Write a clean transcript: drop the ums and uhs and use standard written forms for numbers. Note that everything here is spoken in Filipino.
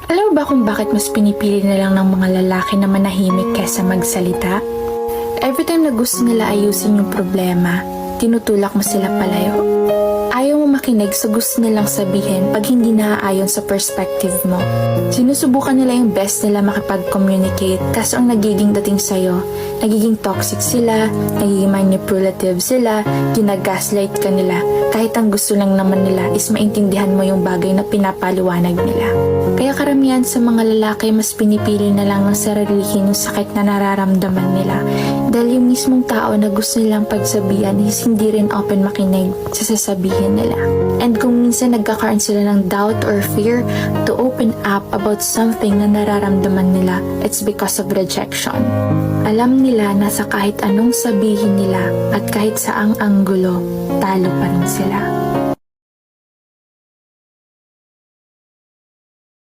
Alam mo ba kung bakit mas pinipili na lang ng mga lalaki na manahimik kesa magsalita? Every time na gusto nila ayusin yung problema, tinutulak mo sila palayo. Ayaw mo makinig sa gusto nilang sabihin pag hindi naaayon sa perspective mo. Sinusubukan nila yung best nila makipag-communicate, kaso ang nagiging dating sa'yo, nagiging toxic sila, nagiging manipulative sila, ginagaslight ka nila, kahit ang gusto lang naman nila is maintindihan mo yung bagay na pinapaliwanag nila. Kaya karamihan sa mga lalaki mas pinipili na lang ng sarilihin yung sakit na nararamdaman nila dahil yung mismong tao na gusto nilang pagsabihan is hindi rin open makinig sa sasabihin nila. And kung minsan nagkakaroon sila ng doubt or fear to open up about something na nararamdaman nila, it's because of rejection. Alam nila na sa kahit anong sabihin nila at kahit saang anggulo, talo pa rin sila.